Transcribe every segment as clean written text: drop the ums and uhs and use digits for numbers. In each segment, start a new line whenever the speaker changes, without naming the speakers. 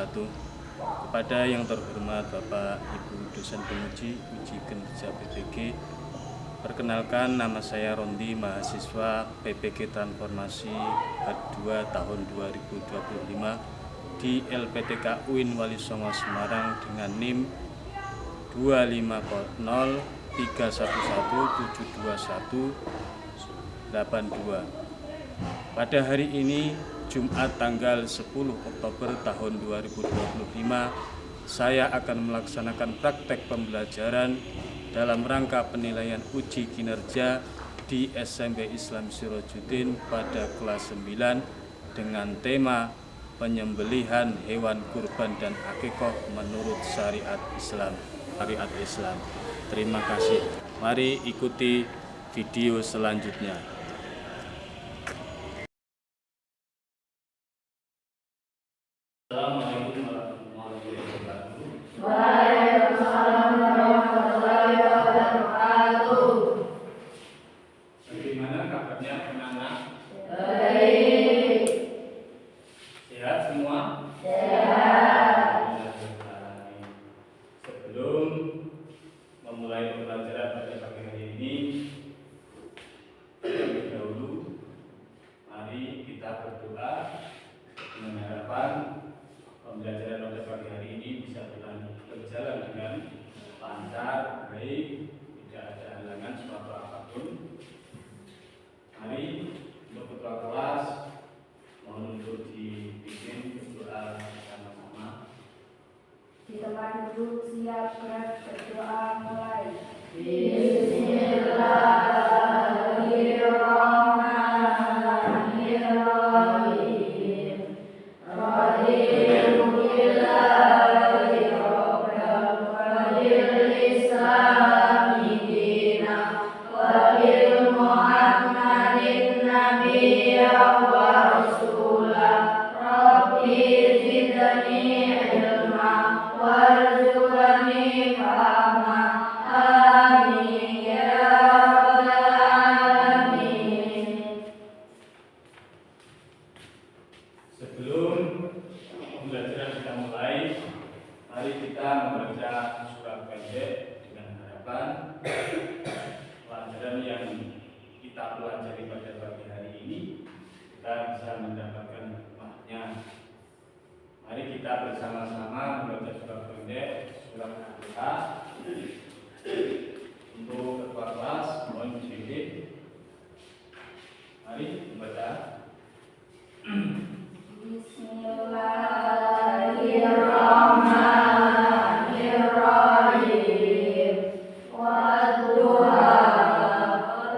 wabarakatuh. Kepada yang terhormat Bapak Ibu dosen penguji uji kinerja PPG, perkenalkan nama saya Rondi, mahasiswa PPG Transformasi K2 tahun 2025 di LPTK UIN Wali Songo Semarang dengan NIM 25031172182. Pada hari ini Jumat tanggal 10 Oktober tahun 2025, saya akan melaksanakan praktek pembelajaran dalam rangka penilaian uji kinerja di SMP Islam Sirojudin pada kelas 9 dengan tema penyembelihan hewan kurban dan akikoh menurut syariat Islam. Terima kasih. Mari ikuti video selanjutnya. Assalamualaikum warahmatullahi wabarakatuh.
Waalaikumsalam warahmatullahi wabarakatuh.
Bagaimana kabarnya anak-anak?
Baik.
Sehat semua?
Sehat.
Sebelum memulai pembelajaran pada pagi hari ini, terlebih dahulu mari kita berdoa dengan harapan pembelajaran pada pagi hari ini bisa berjalan dengan lancar, baik, tidak ada halangan suatu apapun. Mari untuk ketua kelas mohon untuk dipimpin berdoa bersama-sama.
Di tempat duduk siap gerak berdoa mulai. Bismillahirrahmanirrahim. Raditu billahi rabban wa bil islami dinan wa bil muhammadin nabiyyan wa rasulan. Rabbi zidni ilma warzuqni fahma. Amin ya rabbal alamin.
Sebelum pembelajaran kita mulai, mari kita membaca surat pendek dengan harapan pelajaran yang kita pelajari pada pagi hari ini kita bisa mendapatkan hikmahnya. Mari kita bersama-sama membaca surat pendek, surat Al-Fatihah. Untuk ketua kelas mohon dipimpin. Mari membaca.
Bismillahirrahmanirrahim. Wadduha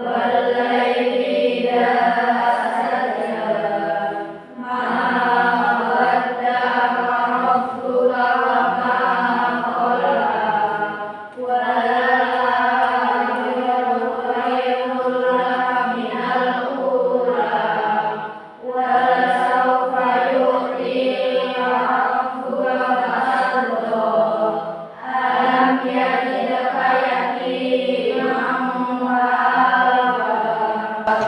wallaili idza saja. Ma wadda'aka rabbuka wa ma qala. Wal-akhiratu khairun laka minal ula. Walasawfa yu'tika rabbuka fatarda. Alam yajidka yatiman fa'awa. Wa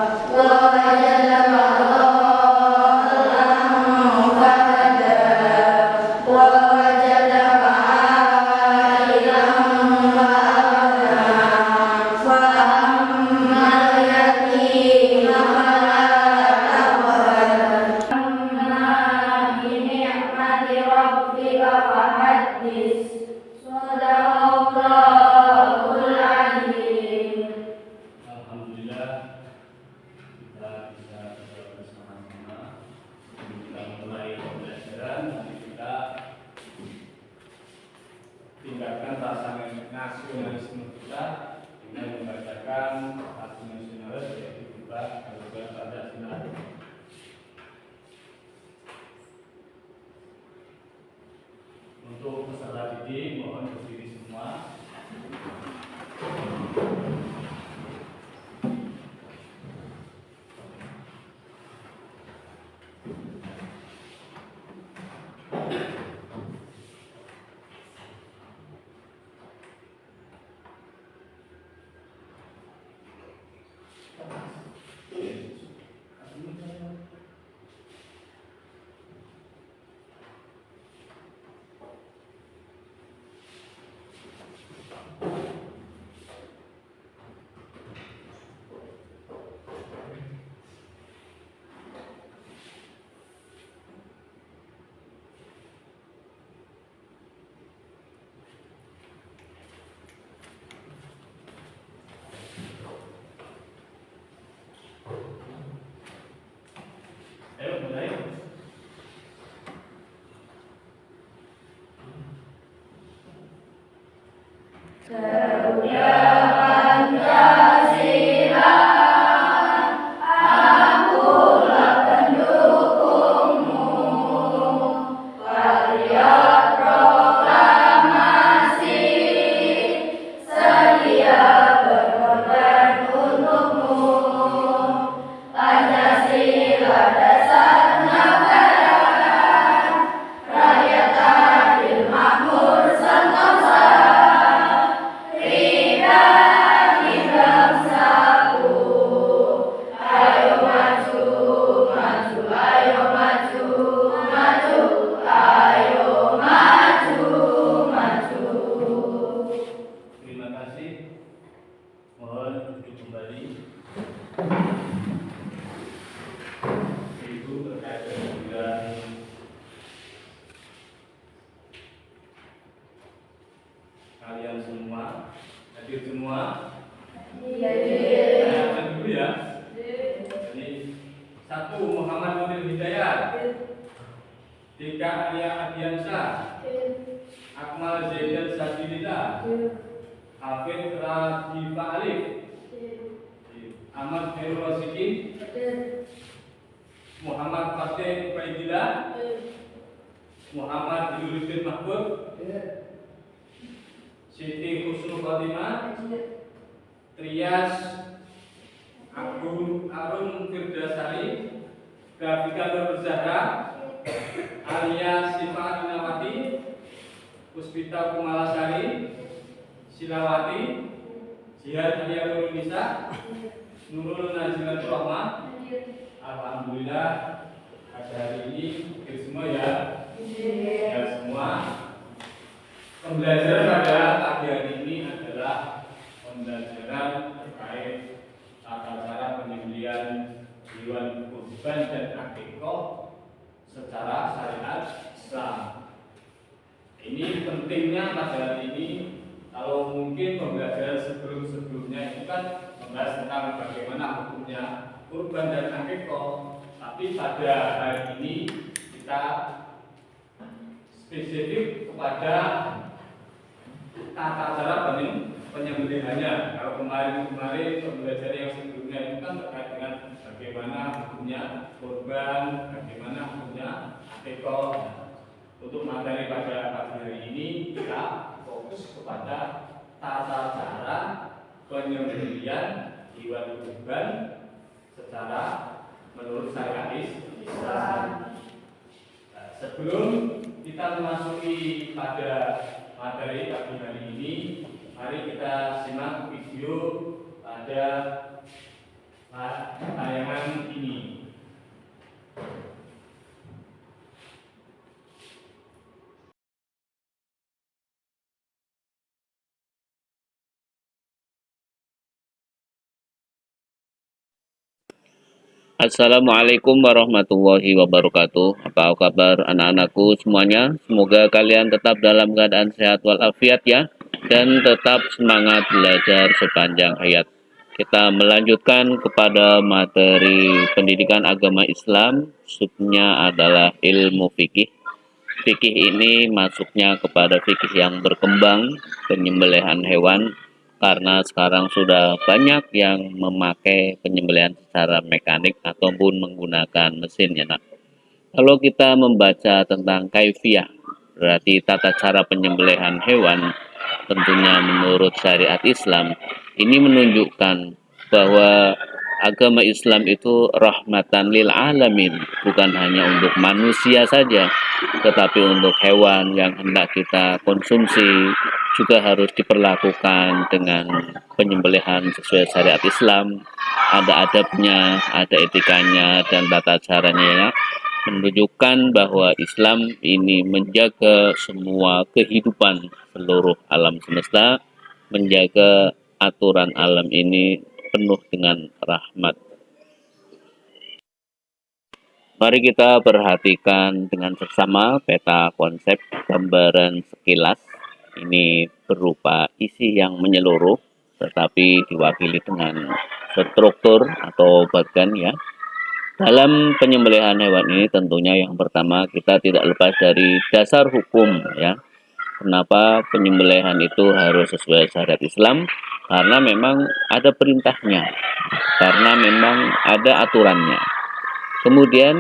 wajadaka dhallan fahada. Wa wajadaka 'ailan fa'aghnā. Fa ammal yatima fala taqhar. Amma bi ni'mati rabbika fahaddits. Shadaqallahul 'azim.
Alhamdulillah kita bisa bersama-sama. Kita mulai pembelajaran. Mari kita tingkatkan rasa nasionalisme kita dengan membacakan satu nasionalis yaitu kita Garuda Pancasila. Untuk peserta didik mohon berdiri semua. Eka Arya Adiansyah, Akmal Zaidan Sadilillah, Hafid Radifa Alif, Ahmad Khairul Rasikin, Muhammad Fatih Ubaidillah, Muhammad Hiluluddin Mahfud, Siti Husnul Khotimah, Trias Agung Arun Firdasari, Grafika Nur Zahra, Alia Sifa Inawati, Puspita Kumalasari, Silawati, Jihad Alia Nurul Nisa, Nurul Nazilatul Rahmah. Alhamdulillah pada hari ini semua ya semua. Pembelajaran pada pagi hari ini adalah pembelajaran terkait tata cara penyembelihan hewan kurban dan akikah secara syariat Islam. Ini pentingnya pada hari ini. Kalau mungkin pembelajaran sebelum-sebelumnya itu kan membahas tentang bagaimana hukumnya kurban dan akikah, tapi pada hari ini kita spesifik kepada tata cara penyembelihannya. Kalau kemarin pembelajaran yang sebelumnya itu kan terkait dengan bagaimana hukumnya kurban, bagaimana hukumnya akikah. Untuk materi pada pagi hari ini kita fokus kepada tata cara penyembelihan hewan kurban secara menurut syariat Islam. Sebelum kita memasuki pada materi pagi hari ini, mari kita simak video pada tayangan ini.
Assalamualaikum warahmatullahi wabarakatuh. Apa kabar anak-anakku semuanya? Semoga kalian tetap dalam keadaan sehat walafiat ya, dan tetap semangat belajar sepanjang hayat. Kita melanjutkan kepada materi pendidikan agama Islam. Subnya adalah ilmu fikih. Fikih ini masuknya kepada fikih yang berkembang, penyembelihan hewan, karena sekarang sudah banyak yang memakai penyembelihan secara mekanik ataupun menggunakan mesin ya nak. Kalau kita membaca tentang kaifiyah, berarti tata cara penyembelihan hewan, tentunya menurut syariat Islam, ini menunjukkan bahwa agama Islam itu rahmatan lil alamin, bukan hanya untuk manusia saja, tetapi untuk hewan yang hendak kita konsumsi juga harus diperlakukan dengan penyembelihan sesuai syariat Islam. Ada adabnya, ada etikanya, dan tata caranya ya, menunjukkan bahwa Islam ini menjaga semua kehidupan seluruh alam semesta, menjaga aturan alam ini penuh dengan rahmat. Mari kita perhatikan dengan seksama peta konsep gambaran sekilas. Ini berupa isi yang menyeluruh, tetapi diwakili dengan struktur atau bagan ya. Dalam penyembelihan hewan ini tentunya yang pertama kita tidak lepas dari dasar hukum ya. Kenapa penyembelihan itu harus sesuai syariat Islam? Karena memang ada perintahnya, karena memang ada aturannya. Kemudian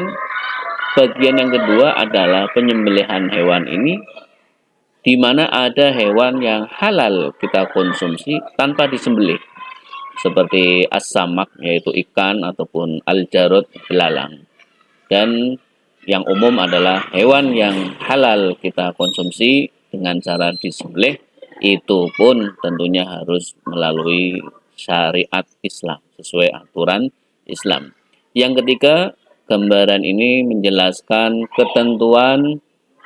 bagian yang kedua adalah penyembelihan hewan ini di mana ada hewan yang halal kita konsumsi tanpa disembelih, seperti as-samak yaitu ikan ataupun al-jarud belalang. Dan yang umum adalah hewan yang halal kita konsumsi dengan cara disembelih, itu pun tentunya harus melalui syariat Islam, sesuai aturan Islam. Yang ketiga, gambaran ini menjelaskan ketentuan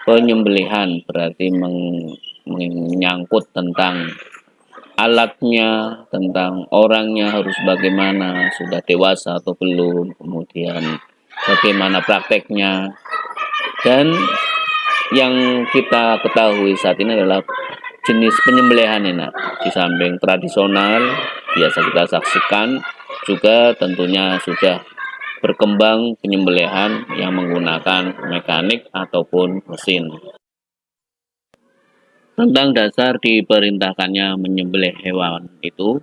penyembelihan, berarti menyangkut tentang alatnya, tentang orangnya harus bagaimana, sudah dewasa atau belum, kemudian bagaimana prakteknya. Dan yang kita ketahui saat ini adalah jenis penyembelihan ini. Di samping tradisional biasa kita saksikan, juga tentunya sudah berkembang penyembelihan yang menggunakan mekanik ataupun mesin. Tentang dasar diperintahkannya menyembelih hewan itu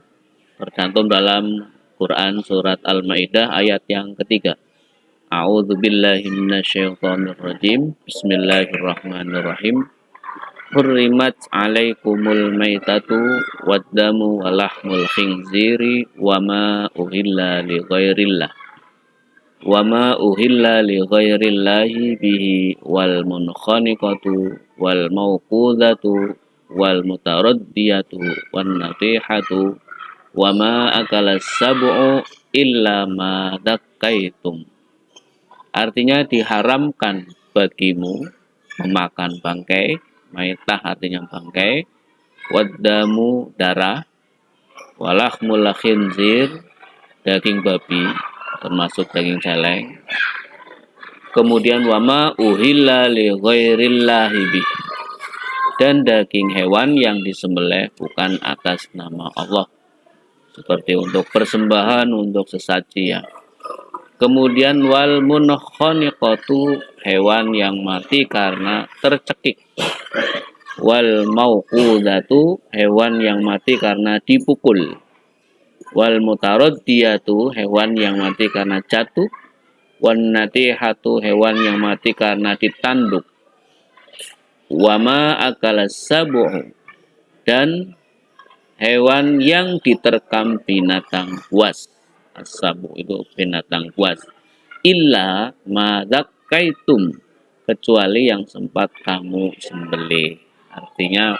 tercantum dalam Quran surat Al-Maidah ayat yang ketiga. A'udzubillahi minasyaitonirrajim. Bismillahirrahmanirrahim. Hurrimat 'alaikumul maitatu waddamu wa lahmul khinziri wa ma uhilla li ghairillahi bihi wal munkhaniqatu wal mauqudatu wal mutaraddiyatu wan natihatu wa ma akalas sab'u illa ma dakkaitum. Artinya diharamkan bagimu memakan bangkai, maitah artinya bangkai, waddamu darah, walahmul khinzir daging babi termasuk daging celeng, kemudian wama uhilla li ghairillahi bih, dan daging hewan yang disembelih bukan atas nama Allah, seperti untuk persembahan, untuk sesaji ya. Kemudian wal munkhaniqatu, hewan yang mati karena tercekik. Wal mauqudatu, hewan yang mati karena dipukul. Wal mutaraddiyatu, hewan yang mati karena jatuh. Wan natihatu, hewan yang mati karena ditanduk. Wama akalas sab'u, dan hewan yang diterkam binatang buas. As-sabu itu binatang buas. Illa ma zakkaitum, kecuali yang sempat kamu sembelih. Artinya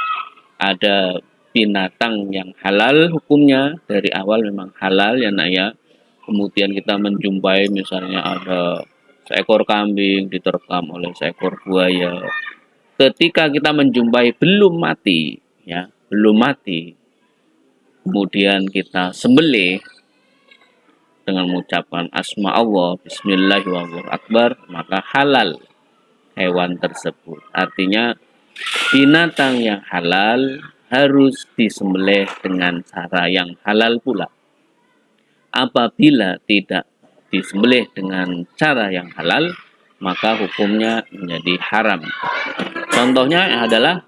ada binatang yang halal hukumnya dari awal memang halal ya nak ya. Kemudian kita menjumpai misalnya ada seekor kambing diterkam oleh seekor buaya. Ketika kita menjumpai belum mati ya, belum mati, kemudian kita sembelih dengan mengucapkan asma Allah, Bismillahirrahmanirrahim, maka halal hewan tersebut. Artinya binatang yang halal harus disembelih dengan cara yang halal pula. Apabila tidak disembelih dengan cara yang halal, maka hukumnya menjadi haram. Contohnya adalah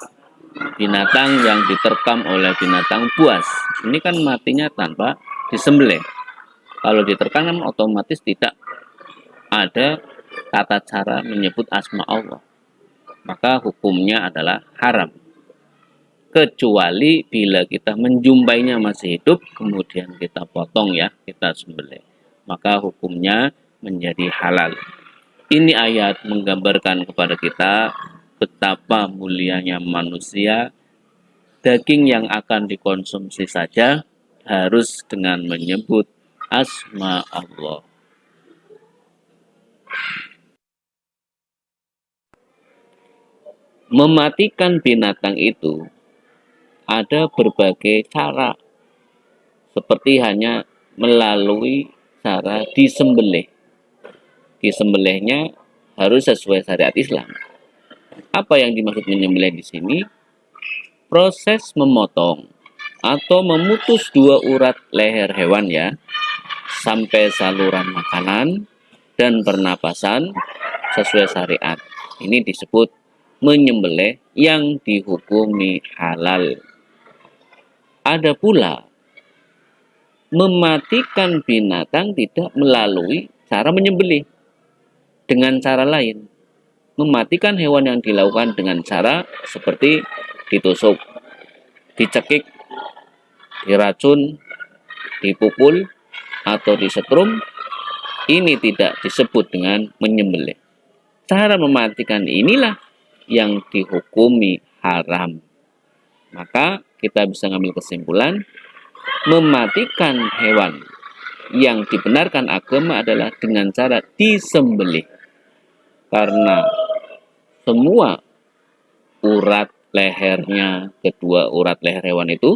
binatang yang diterkam oleh binatang buas. Ini kan matinya tanpa disembelih. Kalau diterkam otomatis tidak ada tata cara menyebut asma Allah. Maka hukumnya adalah haram. Kecuali bila kita menjumpainya masih hidup, kemudian kita potong ya, kita sembelih. Maka hukumnya menjadi halal. Ini ayat menggambarkan kepada kita betapa mulianya manusia. Daging yang akan dikonsumsi saja harus dengan menyebut asma Allah. Mematikan binatang itu ada berbagai cara, seperti hanya melalui cara disembelih. Disembelihnya harus sesuai syariat Islam. Apa yang dimaksud menyembelih di sini? Proses memotong atau memutus dua urat leher hewan ya, sampai saluran makanan dan pernapasan sesuai syariat. Ini disebut menyembelih yang dihukumi halal. Ada pula mematikan binatang tidak melalui cara menyembelih, dengan cara lain. Mematikan hewan yang dilakukan dengan cara seperti ditusuk, dicekik, diracun, dipukul, atau disetrum, ini tidak disebut dengan menyembelih. Cara mematikan inilah yang dihukumi haram. Maka kita bisa mengambil kesimpulan, mematikan hewan yang dibenarkan agama adalah dengan cara disembelih. Karena semua urat lehernya, kedua urat leher hewan itu,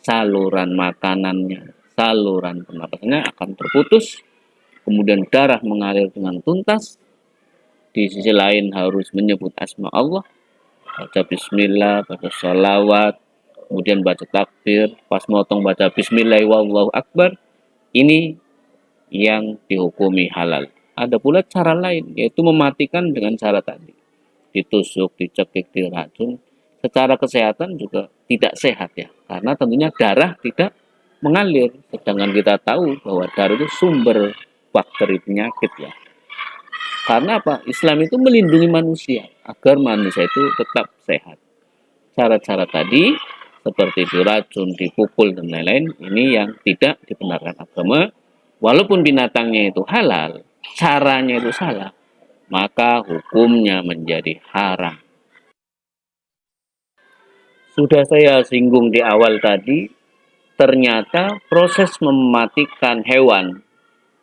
saluran makanannya, saluran pernapasannya akan terputus, kemudian darah mengalir dengan tuntas. Di sisi lain harus menyebut asma Allah, baca bismillah, baca sholawat, kemudian baca takbir, pas motong baca bismillah wallahu akbar. Ini yang dihukumi halal. Ada pula cara lain, yaitu mematikan dengan cara tadi. Ditusuk, dicekik, diracun. Secara kesehatan juga tidak sehat ya. Karena tentunya darah tidak mengalir. Sedangkan kita tahu bahwa darah itu sumber bakteri penyakit ya. Karena apa? Islam itu melindungi manusia agar manusia itu tetap sehat. Cara-cara tadi seperti diracun, dipukul dan lain-lain ini yang tidak dibenarkan agama. Walaupun binatangnya itu halal, caranya itu salah, maka hukumnya menjadi haram. Sudah saya singgung di awal tadi, ternyata proses mematikan hewan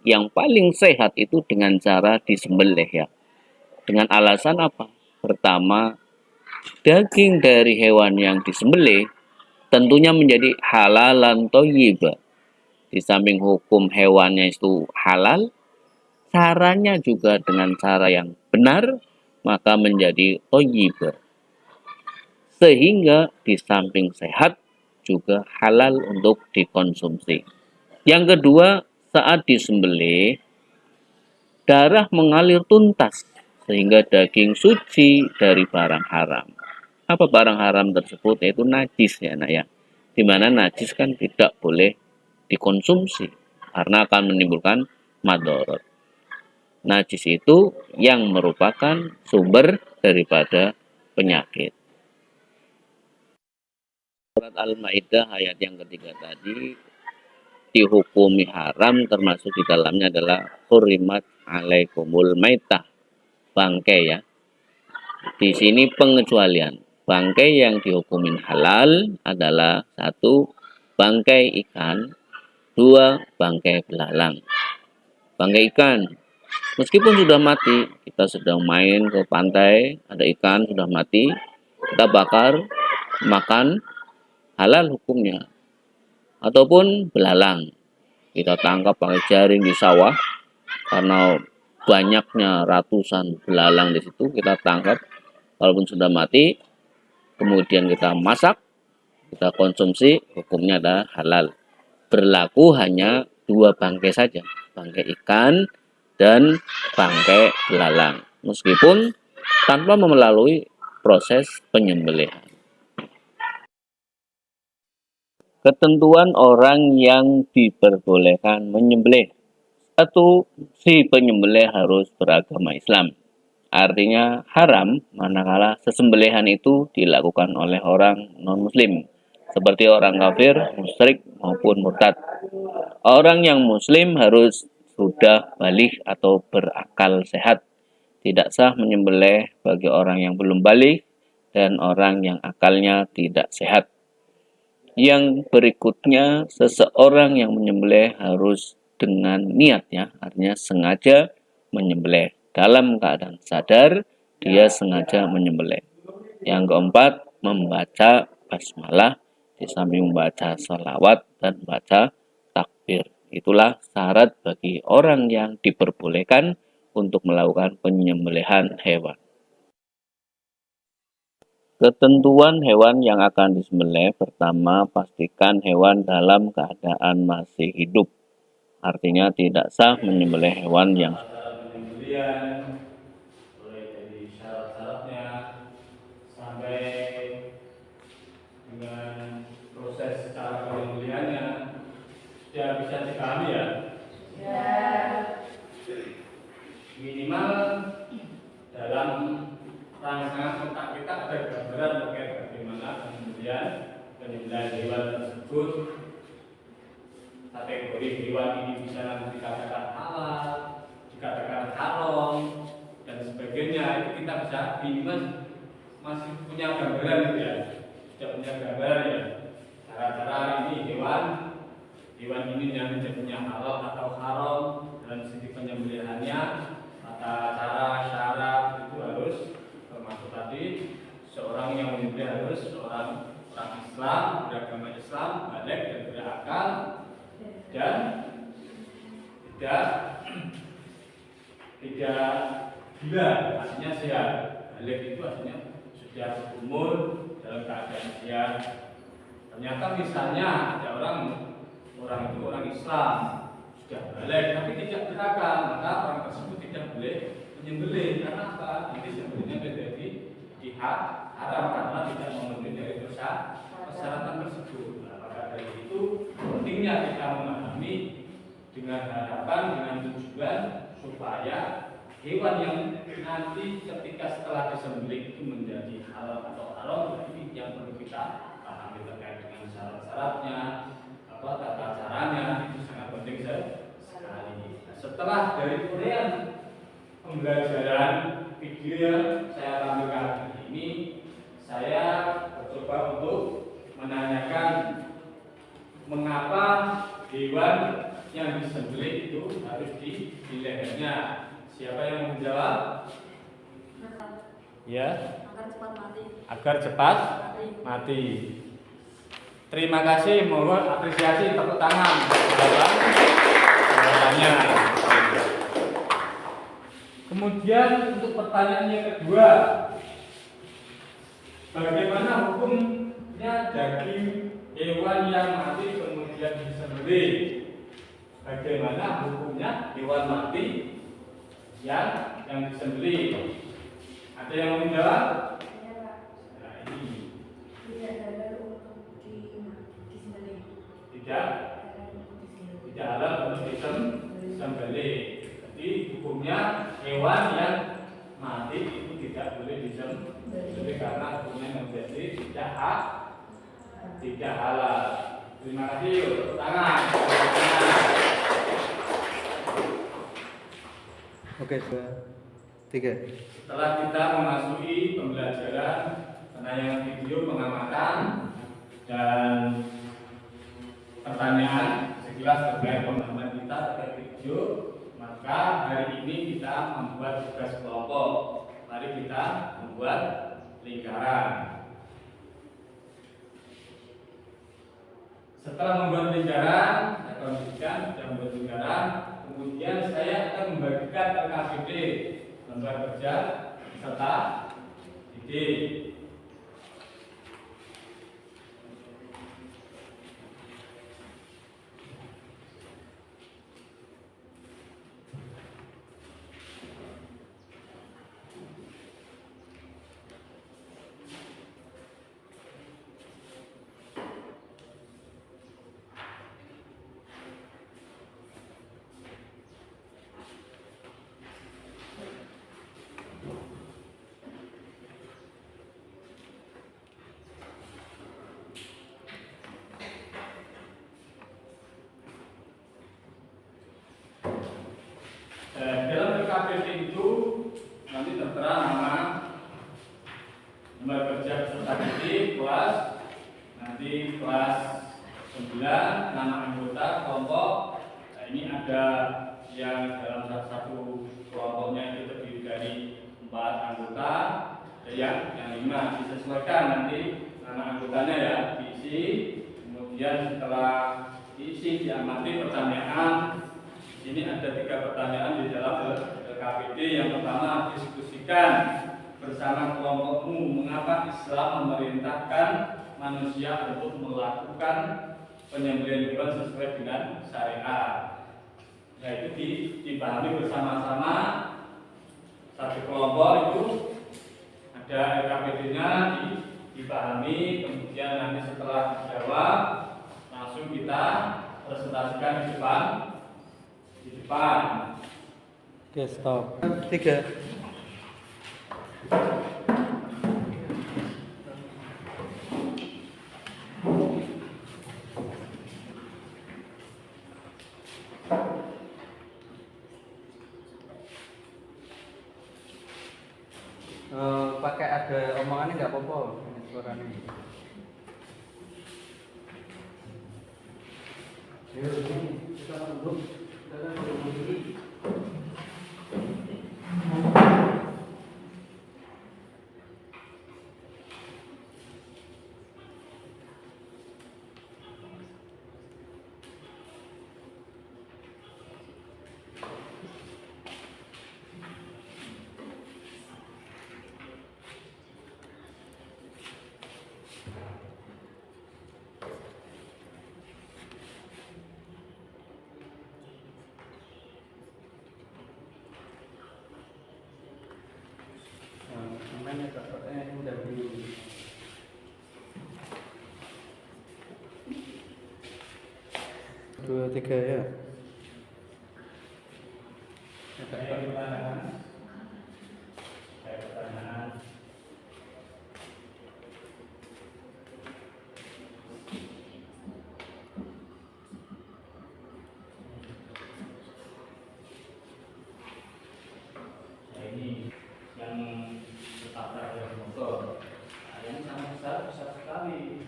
yang paling sehat itu dengan cara disembelih ya. Dengan alasan apa? Pertama, daging dari hewan yang disembelih tentunya menjadi halalan thayyibah. Di samping hukum hewannya itu halal, caranya juga dengan cara yang benar, maka menjadi thayyibah. Sehingga di samping sehat juga halal untuk dikonsumsi. Yang kedua, saat disembelih, darah mengalir tuntas sehingga daging suci dari barang haram. Apa barang haram tersebut? Yaitu najis ya nak ya. Dimana najis kan tidak boleh dikonsumsi karena akan menimbulkan madorot. Najis itu yang merupakan sumber daripada penyakit. Surat Al-Maidah ayat yang ketiga tadi dihukumi haram, termasuk di dalamnya adalah hurrimat alaikumul maitah, bangkai ya. Di sini pengecualian. Bangkai yang dihukumin halal adalah satu, bangkai ikan, dua, bangkai belalang. Bangkai ikan, meskipun sudah mati, kita sedang main ke pantai, ada ikan sudah mati, kita bakar, makan, halal hukumnya. Ataupun belalang, kita tangkap pakai jaring di sawah, karena banyaknya ratusan belalang di situ, kita tangkap, walaupun sudah mati, kemudian kita masak, kita konsumsi, hukumnya adalah halal. Berlaku hanya dua bangkai saja, bangkai ikan dan bangkai belalang, meskipun tanpa melalui proses penyembelihan. Ketentuan orang yang diperbolehkan menyembelih. Satu, si penyembelih harus beragama Islam. Artinya haram manakala sesembelihan itu dilakukan oleh orang non-muslim, seperti orang kafir, musyrik maupun murtad. Orang yang muslim harus sudah balik atau berakal sehat. Tidak sah menyembelih bagi orang yang belum balik dan orang yang akalnya tidak sehat. Yang berikutnya, seseorang yang menyembelih harus dengan niatnya, artinya sengaja menyembelih. Dalam keadaan sadar, dia sengaja menyembelih. Yang keempat, membaca basmalah, di samping membaca sholawat dan baca takbir. Itulah syarat bagi orang yang diperbolehkan untuk melakukan penyembelihan hewan. Ketentuan hewan yang akan disembelih, pertama, pastikan hewan dalam keadaan masih hidup. Artinya tidak sah menyembelih hewan yang
Penyembelihan mulai dari syarat-syaratnya sampai dengan proses cara penyembelihannya sudah bisa dipahami ya. Minimal dalam rangsangan otak kita ada gambaran terkait bagaimana penyembelihan hewan tersebut, kategori hewan ini bisa nanti dikatakan halal, dikatakan haram dan sebagainya. Itu kita bisa minimal masih punya gambaran gitu ya, sudah punya gambaran ya. Cara-cara ini hewan ini yang menjadinya halal atau haram dan segi penyembelihannya, tata cara syarat itu harus termasuk tadi seorang yang menyembelih harus orang Islam, beragama Islam, balik dan berakal dan tidak gila, artinya sehat. Balik itu artinya sudah umur dalam keadaan sehat. Ternyata misalnya ada orang itu orang Islam sudah balik tapi tidak berakal, maka orang tersebut tidak boleh menyembelih. Karena apa? Nanti sembelihnya menjadi haram karena tidak memenuhi dari persyaratan tersebut. Nah, maka dari itu pentingnya kita memahami dengan harapan, dengan tujuan supaya hewan yang nanti ketika setelah disembelih itu menjadi halal atau haram, ini yang perlu kita pahami terkait dengan syarat-syaratnya, tata caranya, itu sangat penting sekali. Setelah dari uraian pembelajaran video yang saya tampilkan hari ini, saya mencoba untuk menanyakan mengapa hewan yang disembelih itu harus di lehernya. Siapa yang menjawab? Ya.
Agar cepat mati.
Agar cepat mati. Terima kasih, mohon apresiasi, tepuk tangan. Jawabannya. Kemudian untuk pertanyaan yang kedua, bagaimana hukumnya daging hewan yang mati kemudian disembelih? Bagaimana hukumnya hewan mati yang disembelih? Ada yang mau menjawab?
Ya, Pak.
Nah, ini
Tidak halal untuk disembelih.
tidak halal untuk disembelih. Jadi hukumnya hewan yang mati itu tidak boleh disembelih karena hukumnya menjadi tidak halal. Terima kasih, tepuk tangan.
Oke, 3.
Setelah kita memasuki pembelajaran penayangan video, pengamatan dan pertanyaan sekilas terkait pemahaman kita terkait video, maka hari ini kita membuat tugas kelompok. Mari kita membuat lingkaran. Setelah membuat lingkaran, saya kondisikan sudah membuat lingkaran. Kemudian saya akan membagikan LKPD, lembar kerja serta ide. Dalam LKPD itu nanti tertera nama, lembar kerja peserta didik, kelas, nanti kelas 9, nama anggota kelompok. Nah, ini ada yang dalam satu kelompoknya itu terdiri dari 4 anggota, ada yang 5. Disesuaikan nanti nama anggotanya ya, diisi. Kemudian setelah diisi diamati pertanyaan. Ini ada 3 pertanyaan di dalam LKPD. Yang pertama, diskusikan bersama kelompokmu mengapa Islam memerintahkan manusia untuk melakukan penyembelihan hewan sesuai dengan syariat. Nah, itu dipahami bersama-sama. Satu kelompok itu ada LKPD-nya dipahami, kemudian nanti setelah dijawab langsung kita presentasikan di depan.
Oke, stop. 3. Pakai ada omongannya nggak apa-apa ini suaranya. Kita duduk. 2, 3 ya.
Ada pertanyaan? Ada pertanyaan? Nah, ini yang tertata oleh motor. Nah, yang sangat besar sekali.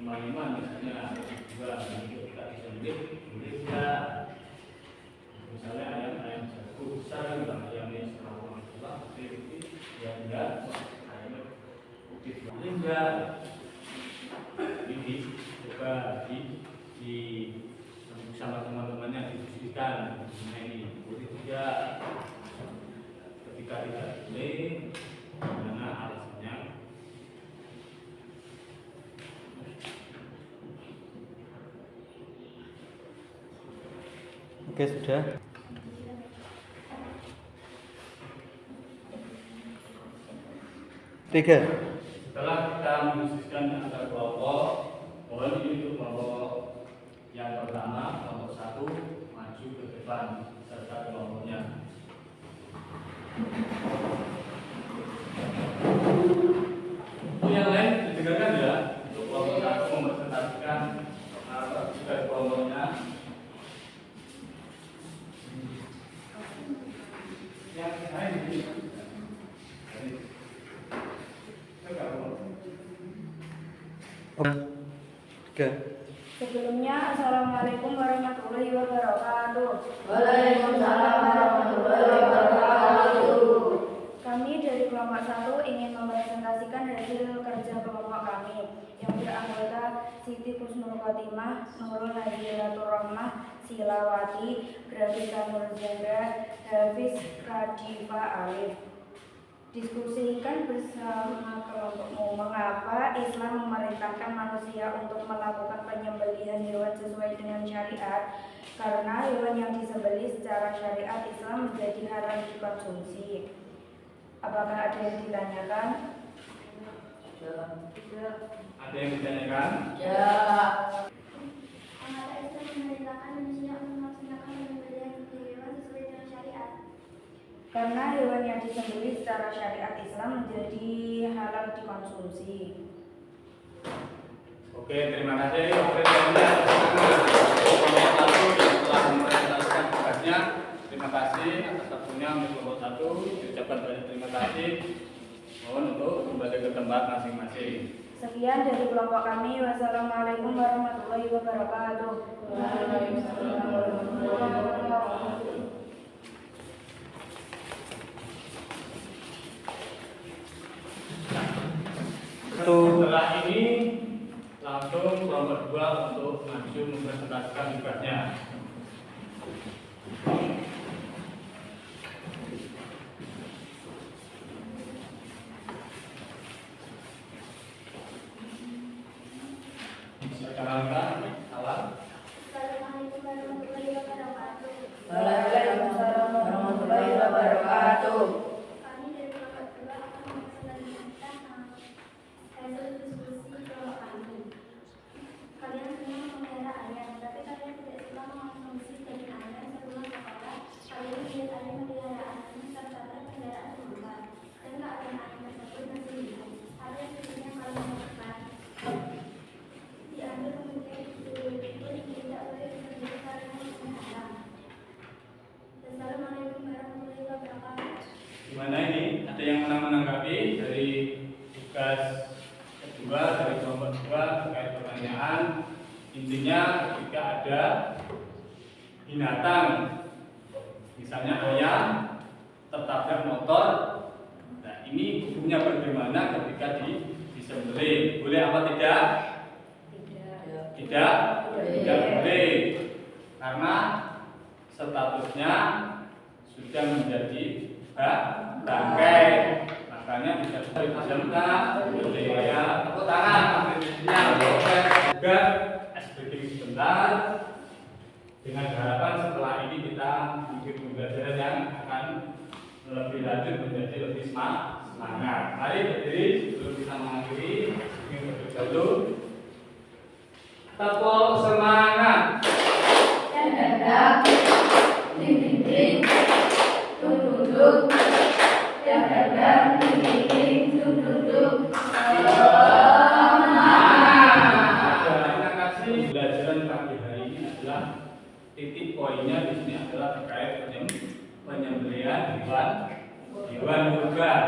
5 misalnya, 2 ini kita disembelih, boleh tidak? Misalnya ayam jago besar kan, ayamnya setengah tua, putih, ya enggak, ayamnya putih, boleh enggak? Ini coba di sama teman-temannya didiskusikan, ini boleh tidak? Ketika tidak boleh, mana alasannya?
Oke, sudah. Tiga.
Setelah kita mendiskusikan antar kelompok, mohon ini untuk kelompok yang pertama, kelompok 1 maju ke depan serta kelompoknya. Untuk yang lain didengarkan ya, untuk kelompok 1 mempresentasikan tugas kelompoknya. Yang lain ini.
Tiga.
Sebelumnya, Assalamualaikum warahmatullahi wabarakatuh.
Waalaikumsalam warahmatullahi wabarakatuh.
Kami dari kelompok 1 ingin mempresentasikan hasil kerja kelompok kami yang beranggota Siti Kusnul Khotimah, Nurul Nazilatur Rahmah, Silawati, Grafika Nurzendra, Hafiz Radifa Alif. Diskusikan bersama kelompokmu mengapa Islam memerintahkan manusia untuk melakukan penyembelihan hewan sesuai dengan syariat, karena hewan yang disembelih secara syariat Islam menjadi haram dikonsumsi. Apakah ada yang ditanyakan?
Ada yang ditanyakan?
Ya.
Mengapa Islam memerintahkan manusia untuk melaksanakan penyembelihan hewan sesuai dengan syariat?
Karena hewan yang disembelih secara syariat Islam menjadi halal dikonsumsi.
Oke, terima kasih. Presentasinya kelompok 1 yang telah mempresentasikan tugasnya. Terima kasih atas waktunya untuk kelompok 1. Diucapkan banyak terima kasih. Mohon untuk kembali ke tempat masing-masing.
Sekian dari kelompok kami. Wassalamualaikum warahmatullahi wabarakatuh.
Waalaikumsalam warahmatullahi wabarakatuh.
Setelah ini langsung kelompok 2 untuk maju mempresentasikan tugasnya. Perkenalkan, salam.
Assalamualaikum warahmatullahi wabarakatuh.
Waalaikumsalam warahmatullahi wabarakatuh.
Kami dari kelompok 2 akan mempresentasikan hasil diskusi kelompok kami. Kalian semua memelihara ayam, tapi kalian tidak suka mengonsumsi daging ayam sebelum sekolah. Kalian melihat ayam peliharaannya tercatat kendaraan serupa, dan keadaan ayam tersebut masih hidup. Apa yang sebenarnya kalian lakukan? Diambil kemudian dipun tidak boleh disembelih karena hukumnya haram. Assalamualaikum warahmatullahi wabarakatuh.
Gimana ini? Ada yang menanggapi dari tugas kedua dari kelompok 2 terkait pertanyaan? Intinya ketika ada binatang, misalnya ayam tertabrak motor, nah ini hukumnya bagaimana ketika disembelih? Boleh apa tidak? Tidak boleh, karena statusnya sudah menjadi bangkai, makanya bisa disembelih. Boleh ya, tepuk tangan. Juga SPG sebentar, dengan harapan setelah ini kita mungkin pembelajaran yang akan lebih lanjut menjadi lebih semangat. Mari berdiri sebelum kita mengakhiri. Ingin berdiri dulu. Tepuk semangat. poinnya di sini adalah terkait penyembelihan hewan kurban.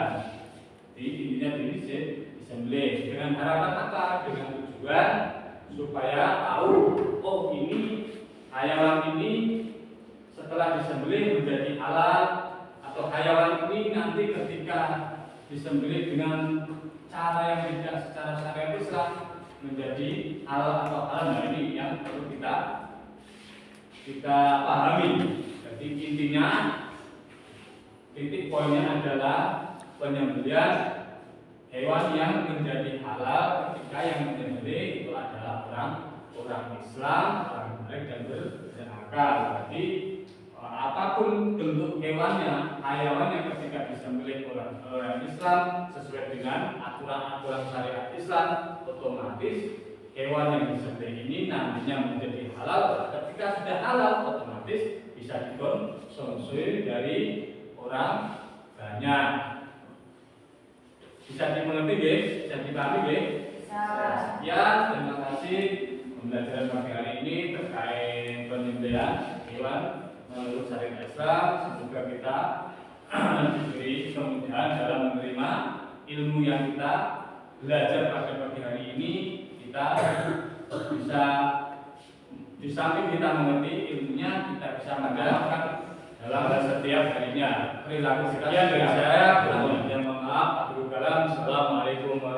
Jadi intinya disembelih dengan harapan apa? Dengan tujuan supaya tahu, oh ini hayawan ini setelah disembelih menjadi halal, atau hayawan ini nanti ketika disembelih dengan cara yang tidak secara syariat Islam menjadi halal atau haram. Nah, ini yang perlu kita pahami. Jadi intinya titik poinnya adalah penyembelihan hewan yang menjadi halal ketika yang menyembelih itu adalah orang Islam, orang baik dan berakal. Jadi apapun bentuk hewannya, hayawan yang ketika disembelih orang Islam sesuai dengan aturan-aturan syariat Islam, otomatis hewan yang disembelih ini nantinya menjadi halal. Ketika sudah halal, otomatis bisa dikonsumsi dari orang banyak. Bisa dimengerti, guys? Bisa dipahami, guys? Ya, terima kasih pembelajaran pagi hari ini terkait penyembelihan hewan menurut syariat Islam. Semoga kita diberi kemudahan dalam menerima ilmu yang kita belajar pada pagi hari ini. Kita bisa, di samping kita mengerti ilmunya, kita bisa menerapkan dalam setiap harinya. Perilaku sekian dari saya. Mohon maaf. Assalamualaikum warahmatullahi wabarakatuh.